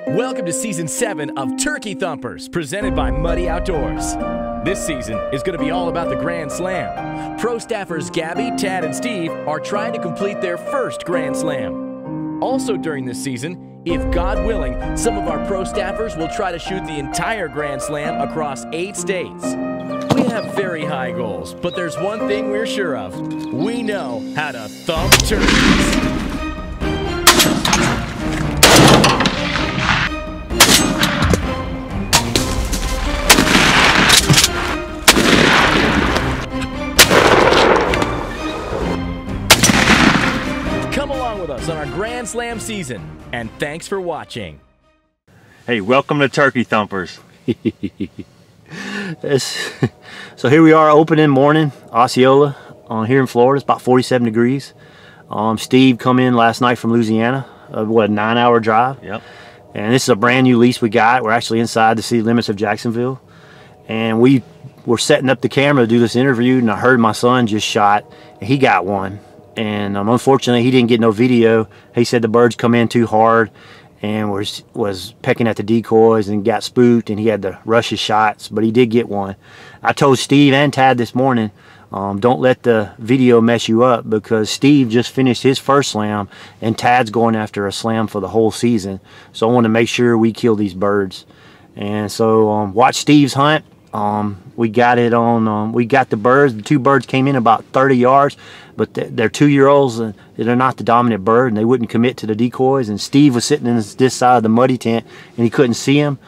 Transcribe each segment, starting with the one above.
Welcome to Season 7 of Turkey Thumpers, presented by Muddy Outdoors. This season is going to be all about the Grand Slam. Pro staffers Gabby, Tad, and Steve are trying to complete their first Grand Slam. Also during this season, if God willing, some of our pro staffers will try to shoot the entire Grand Slam across 8 states. We have very high goals, but there's one thing we're sure of. We know how to thump turkeys. Come along with us on our Grand Slam season, and thanks for watching. Hey, welcome to Turkey Thumpers. So here we are, opening morning, Osceola, here in Florida. It's about 47 degrees. Steve come in last night from Louisiana, a 9-hour drive. Yep. And this is a brand new lease we got. We're actually inside the city limits of Jacksonville. And we were setting up the camera to do this interview, and I heard my son just shot, and he got one. And unfortunately, he didn't get no video. He said the birds come in too hard and was pecking at the decoys and got spooked, and he had to rush his shots, but he did get one. I told Steve and Tad this morning, don't let the video mess you up, because Steve just finished his first slam and Tad's going after a slam for the whole season. So I want to make sure we kill these birds. And so watch Steve's hunt. We got it on, we got the birds. The 2 birds came in about 30 yards, but they're 2-year-olds, and they're not the dominant bird, and they wouldn't commit to the decoys. And Steve was sitting in this side of the muddy tent, and he couldn't see them,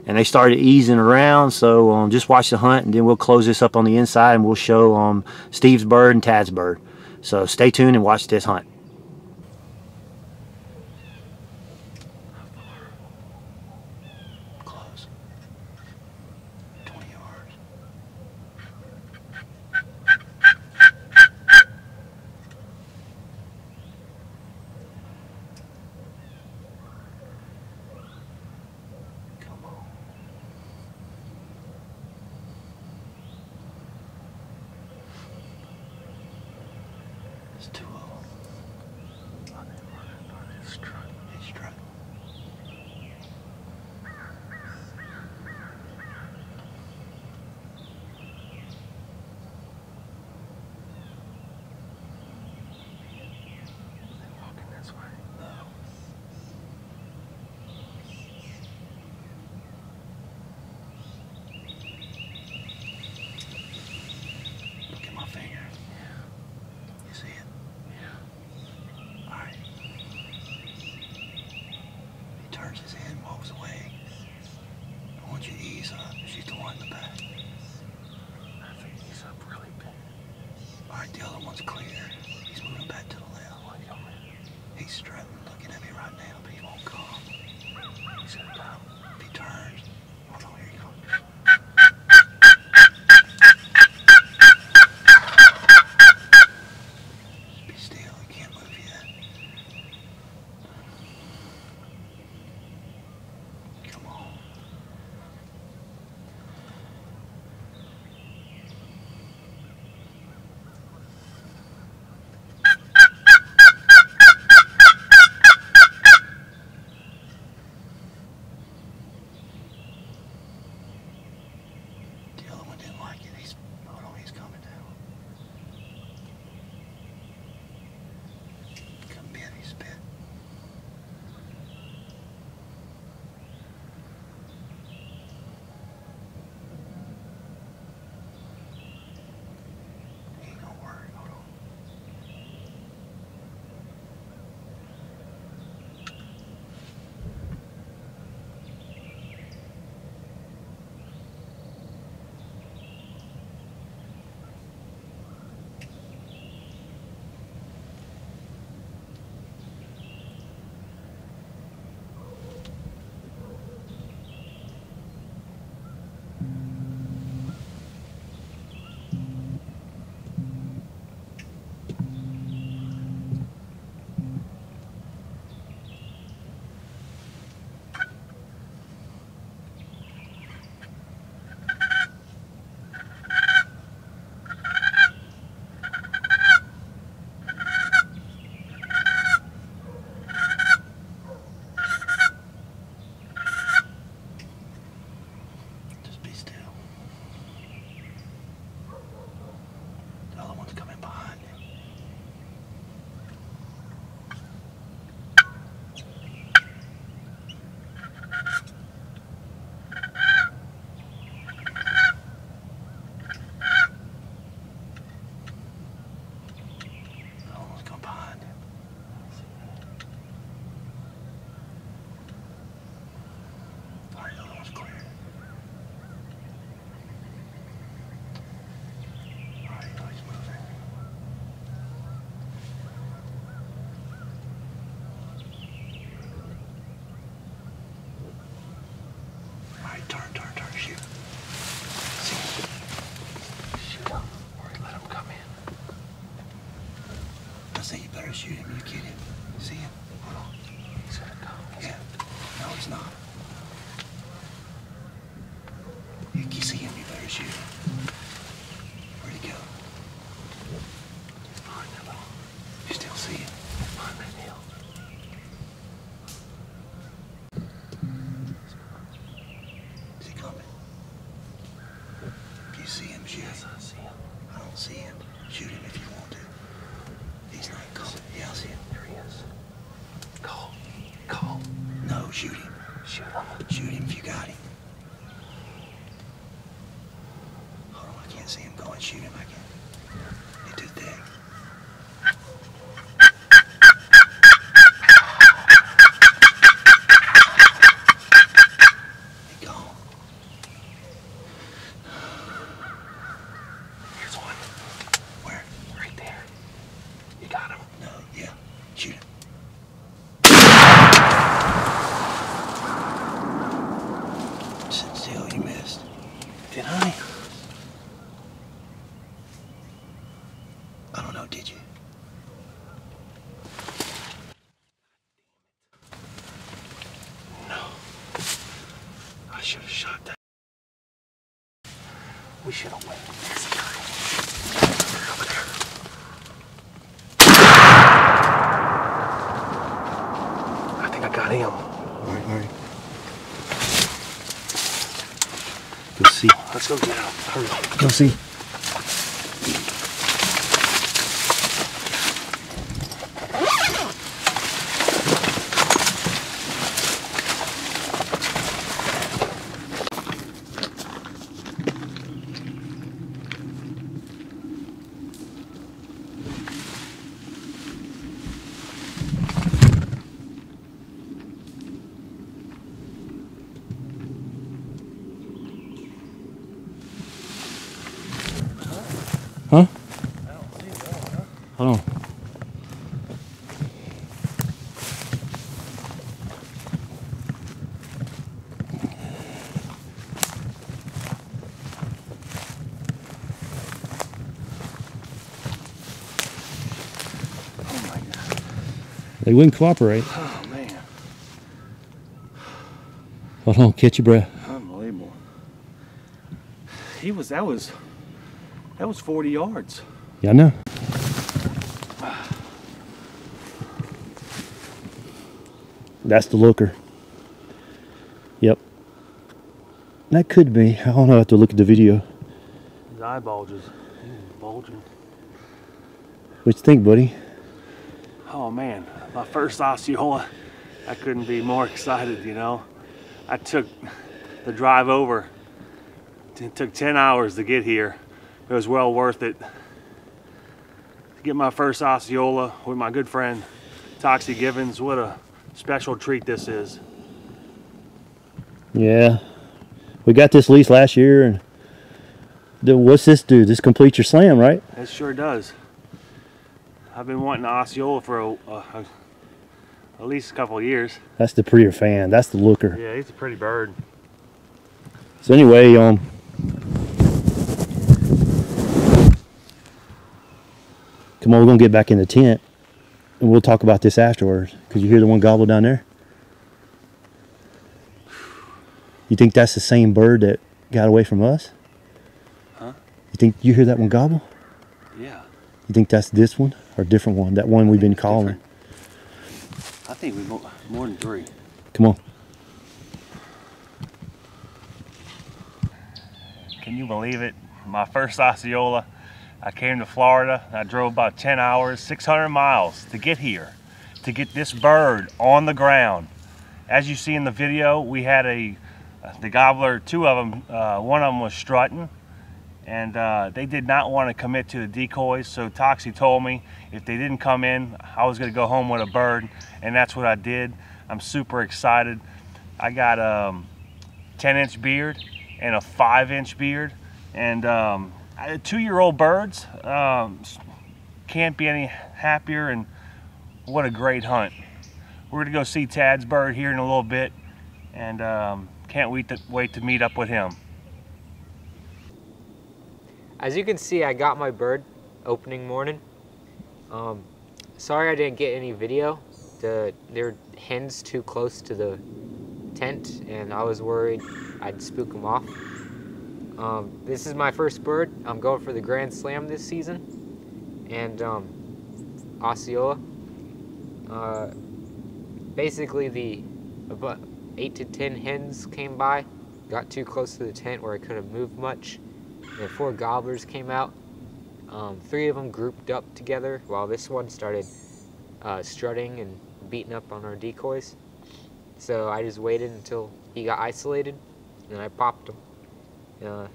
and they started easing around. So just watch the hunt, and then we'll close this up on the inside, and we'll show Steve's bird and Tad's bird. So stay tuned and watch this hunt. It's 2 of them. shoot. See him. Shoot him, or let him come in. I say you better shoot him, you kidding? See him? Hold on. He's gonna come. Yeah. No, he's not. You see him, you better shoot him. Where'd he go? He's behind that little. You still see him? He's behind that hill. Is he coming? Do you see him, shoot? Yes, I see him. I don't see him. Shoot him if you want to. He's not coming. Yeah, I see him. There he is. Call. Call. No, shoot him. Shoot him. Shoot him if you got him. Hold on, I can't see him going. Shoot him, I can't. He's too thick. He gone. Here's one. Where? Right there. You got him? No, yeah. Shoot him. Sit still, you missed. Did I? I don't know, did you? No. I should have shot that. We should have went. There's the guy. Over there. I think I got him. All right. Go see. Let's go get him. Hurry. Go see. Huh? I don't see it going, huh? Hold on. Oh my God. They wouldn't cooperate. Oh man. Hold on, catch your breath. Unbelievable. That was 40 yards. Yeah, I know. That's the looker. Yep. That could be. I don't know. I have to look at the video. His eye bulges. He's bulging. What you think, buddy? Oh man, my first Osceola. I couldn't be more excited, you know. I took the drive over. It took 10 hours to get here. It was well worth it to get my first Osceola with my good friend Toxie Givens. What a special treat this is. Yeah, we got this lease last year, and what's this do? This completes your slam, right? It sure does. I've been wanting an Osceola for at least a couple of years. That's the prettier fan. That's the looker. Yeah, he's a pretty bird. So anyway, come on, we're gonna get back in the tent and we'll talk about this afterwards. Cause you hear the one gobble down there? You think that's the same bird that got away from us? Huh? You think you hear that one gobble? Yeah. You think that's this one or a different one? That one we've been calling? I think we more than 3. Come on. Can you believe it? My first Osceola. I came to Florida. I drove about 10 hours, 600 miles to get here, to get this bird on the ground. As you see in the video, we had the gobbler, 2 of them. One of them was strutting, and they did not want to commit to the decoys. So Toxie told me if they didn't come in, I was going to go home with a bird, and that's what I did. I'm super excited. I got a 10-inch beard and a 5-inch beard, and 2-year-old birds can't be any happier, and what a great hunt. We're gonna go see Tad's bird here in a little bit, and can't wait to meet up with him. As you can see, I got my bird opening morning. Sorry I didn't get any video. There were hens too close to the tent and I was worried I'd spook them off. This is my first bird. I'm going for the Grand Slam this season. And Osceola. Basically about 8 to 10 hens came by, got too close to the tent where I couldn't move much. And 4 gobblers came out. 3 of them grouped up together while this one started strutting and beating up on our decoys. So I just waited until he got isolated and I popped him.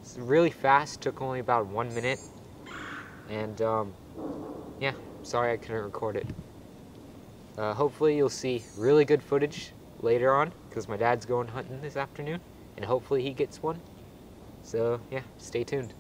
It's really fast, took only about 1 minute. And yeah, sorry I couldn't record it. Hopefully you'll see really good footage later on because my dad's going hunting this afternoon and hopefully he gets one. So yeah, stay tuned.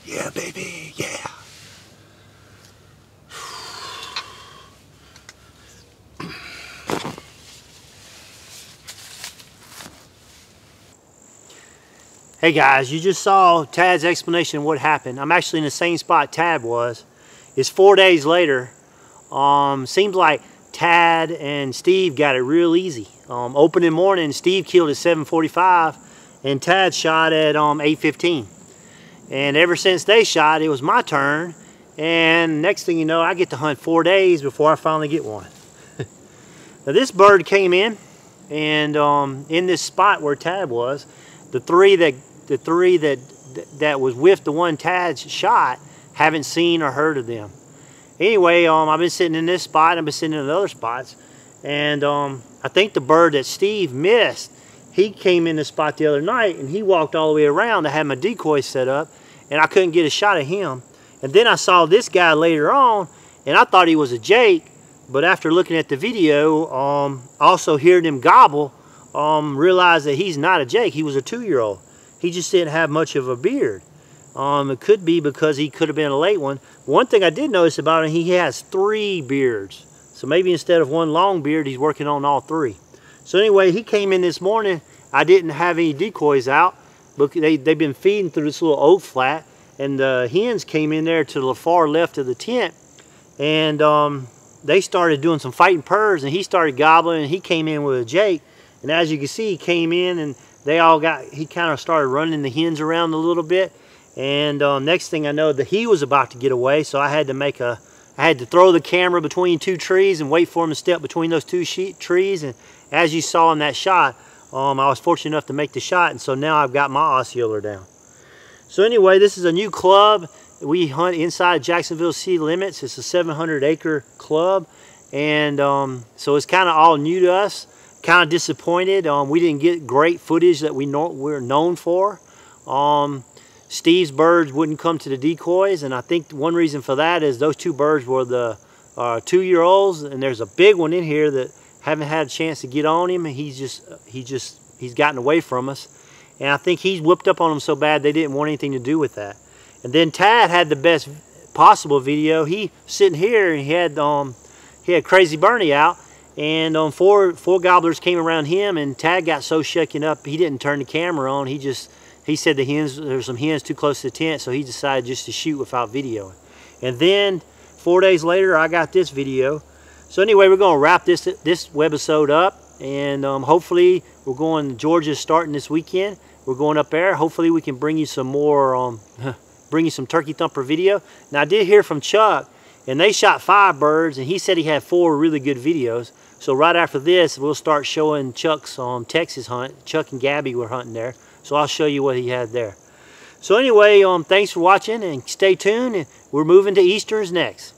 Yeah, baby, yeah. Hey guys, you just saw Tad's explanation of what happened. I'm actually in the same spot Tad was. It's 4 days later. Seems like Tad and Steve got it real easy. Opening morning, Steve killed at 7:45 and Tad shot at 8:15. And ever since they shot, it was my turn. And next thing you know, I get to hunt 4 days before I finally get one. Now this bird came in, and in this spot where Tad was, the three that was with the one Tad shot haven't seen or heard of them. Anyway, I've been sitting in this spot, I've been sitting in other spots, and I think the bird that Steve missed, he came in this spot the other night and he walked all the way around. I had my decoy set up and I couldn't get a shot at him. And then I saw this guy later on and I thought he was a Jake, but after looking at the video, also hearing him gobble, realized that he's not a Jake. He was a 2-year-old. He just didn't have much of a beard. It could be because he could have been a late one. One thing I did notice about him, he has 3 beards. So maybe instead of 1 long beard, he's working on all 3. So anyway, he came in this morning. I didn't have any decoys out. Look, they've been feeding through this little oak flat, and the hens came in there to the far left of the tent, and they started doing some fighting purrs, and he started gobbling, and he came in with a Jake. And as you can see, he came in, and he kind of started running the hens around a little bit. And next thing I know, he was about to get away, so I had to throw the camera between 2 trees and wait for him to step between those 2 trees. And as you saw in that shot, I was fortunate enough to make the shot, and so now I've got my Osceola down. So anyway, this is a new club. We hunt inside Jacksonville city limits. It's a 700-acre club, and so it's kind of all new to us. Kind of disappointed. We didn't get great footage that we're known for. Steve's birds wouldn't come to the decoys, and I think one reason for that is those 2 birds were the 2-year-olds, and there's a big one in here that haven't had a chance to get on him, and he's gotten away from us. And I think he's whipped up on them so bad they didn't want anything to do with that. And then Tad had the best possible video. He sitting here, and he had Crazy Bernie out, and four gobblers came around him, and Tad got so shaken up he didn't turn the camera on. He said there's some hens too close to the tent, so he decided just to shoot without videoing. And then 4 days later, I got this video. So anyway, we're going to wrap this webisode up, and hopefully we're going. Georgia's starting this weekend. We're going up there. Hopefully we can bring you some more, bring you some Turkey Thumper video. Now I did hear from Chuck, and they shot 5 birds, and he said he had 4 really good videos. So right after this, we'll start showing Chuck's Texas hunt. Chuck and Gabby were hunting there, so I'll show you what he had there. So anyway, thanks for watching, and stay tuned. And we're moving to Easterns next.